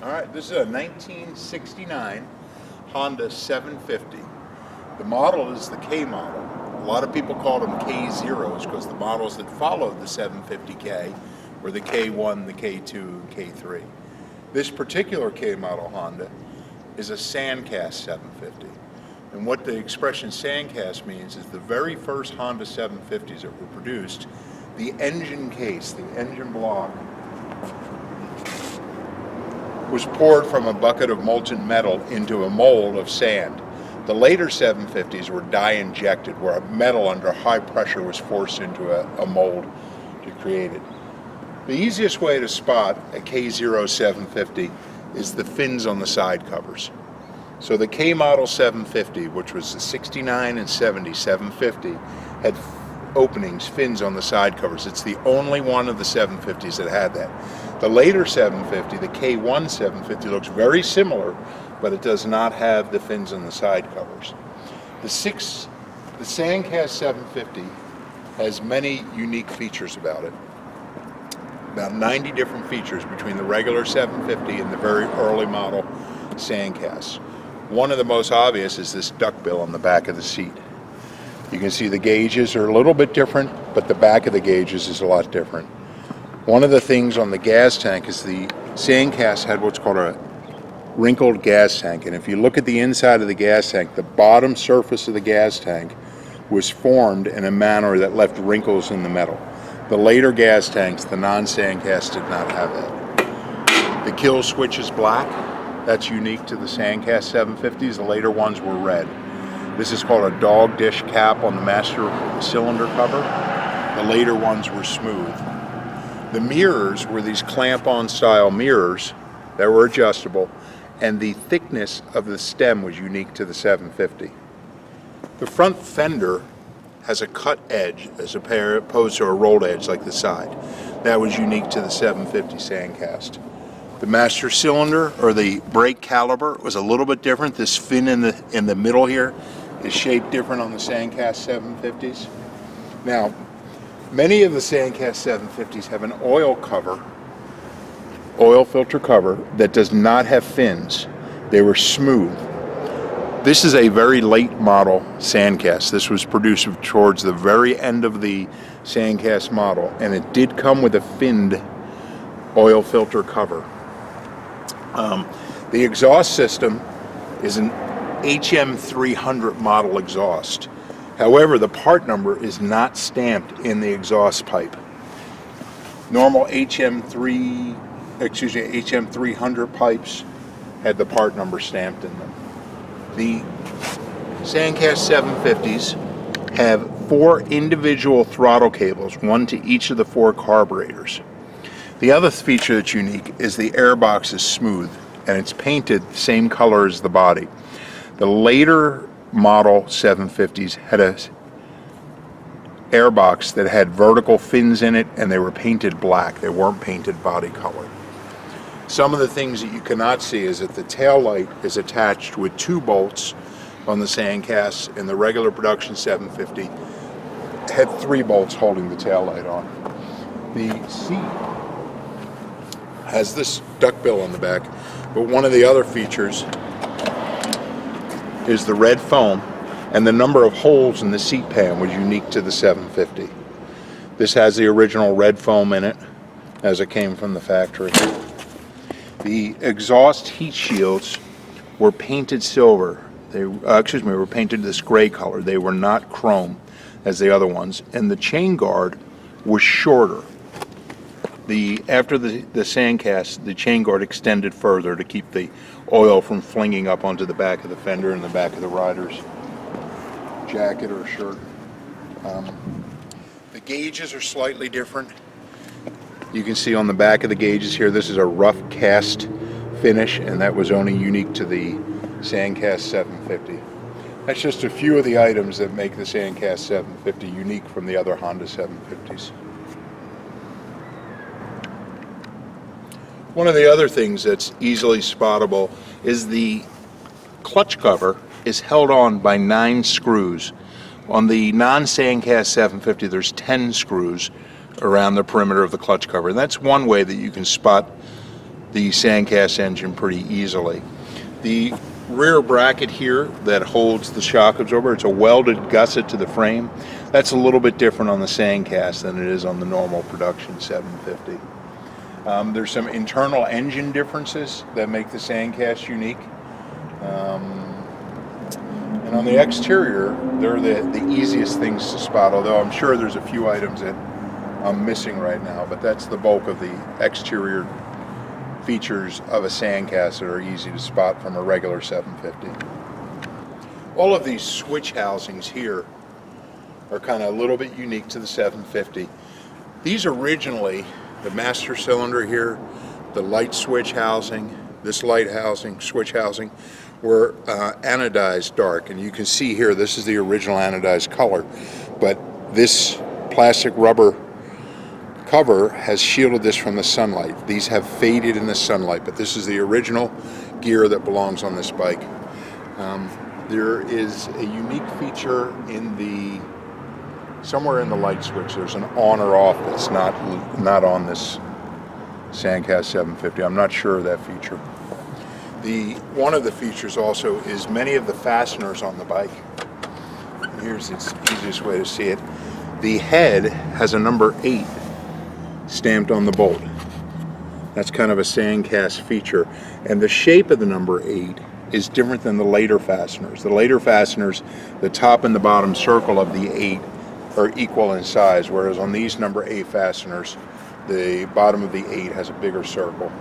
All right, this is a 1969 Honda 750. The model is the K model. A lot of people call them K0s because the models that followed the 750K were the K1, the K2, and K3. This particular K model Honda is a Sandcast 750. And what the expression Sandcast means is the very first Honda 750s that were produced, the engine case, the engine block, was poured from a bucket of molten metal into a mold of sand. The later 750s were die injected, where metal under high pressure was forced into a mold to create it. The easiest way to spot a K0 750 is the fins on the side covers. So the K model 750, which was the 69 and 70 750, had openings, fins on the side covers. It's the only one of the 750s that had that. The later 750, the K1 750, looks very similar, but it does not have the fins on the side covers. The Sandcast 750 has many unique features about it. About 90 different features between the regular 750 and the very early model Sandcast. One of the most obvious is this duckbill on the back of the seat. You can see the gauges are a little bit different, but the back of the gauges is a lot different. One of the things on the gas tank is the Sandcast had what's called a wrinkled gas tank, and if you look at the inside of the gas tank, the bottom surface of the gas tank was formed in a manner that left wrinkles in the metal. The later gas tanks, the non-Sandcast, did not have that. The kill switch is black. That's unique to the Sandcast 750s. The later ones were red. This is called a dog dish cap on the master cylinder cover. The later ones were smooth. The mirrors were these clamp-on style mirrors that were adjustable, and the thickness of the stem was unique to the 750. The front fender has a cut edge as opposed to a rolled edge like the side. That was unique to the 750 Sandcast. The master cylinder, or the brake caliper, was a little bit different. This fin in the middle here is shaped different on the Sandcast 750s. Now, many of the Sandcast 750s have an oil filter cover, that does not have fins. They were smooth. This is a very late model Sandcast. This was produced towards the very end of the Sandcast model, and it did come with a finned oil filter cover. The exhaust system is an HM300 model exhaust. However, the part number is not stamped in the exhaust pipe. Normal HM300 pipes had the part number stamped in them. The Sandcast 750s have 4 individual throttle cables, one to each of the 4 carburetors. The other feature that's unique is the airbox is smooth, and it's painted the same color as the body. The later model 750s had a airbox that had vertical fins in it, and they were painted black. They weren't painted body color. Some of the things that you cannot see is that the tail light is attached with 2 bolts on the Sandcast, and the regular production 750 had 3 bolts holding the tail light on. The seat has this duckbill on the back, but one of the other features is the red foam, and the number of holes in the seat pan was unique to the 750. This has the original red foam in it as it came from the factory. The exhaust heat shields were painted silver. They were painted this gray color. They were not chrome as the other ones, and the chain guard was shorter. After the Sandcast, the chain guard extended further to keep the oil from flinging up onto the back of the fender and the back of the rider's jacket or shirt. The gauges are slightly different. You can see on the back of the gauges here, this is a rough cast finish, and that was only unique to the Sandcast 750. That's just a few of the items that make the Sandcast 750 unique from the other Honda 750s. One of the other things that's easily spottable is the clutch cover is held on by 9 screws. On the non-Sandcast 750, there's 10 screws around the perimeter of the clutch cover. And that's one way that you can spot the Sandcast engine pretty easily. The rear bracket here that holds the shock absorber, it's a welded gusset to the frame. That's a little bit different on the Sandcast than it is on the normal production 750. There's some internal engine differences that make the Sandcast unique. And on the exterior, they're the easiest things to spot, although I'm sure there's a few items that I'm missing right now, but that's the bulk of the exterior features of a Sandcast that are easy to spot from a regular 750. All of these switch housings here are kind of a little bit unique to the 750. These originally, the master cylinder here, the light switch housing, this light housing, switch housing, were anodized dark, and you can see here this is the original anodized color, but this plastic rubber cover has shielded this from the sunlight. These have faded in the sunlight, but this is the original gear that belongs on this bike. There is a unique feature in somewhere in the light switch. There's an on or off that's not on this Sandcast 750. I'm not sure of that feature. One of the features also is many of the fasteners on the bike. Here's the easiest way to see it. The head has a number 8 stamped on the bolt. That's kind of a Sandcast feature. And the shape of the number 8 is different than the later fasteners. The later fasteners, the top and the bottom circle of the 8 are equal in size, whereas on these number 8 fasteners, the bottom of the 8 has a bigger circle.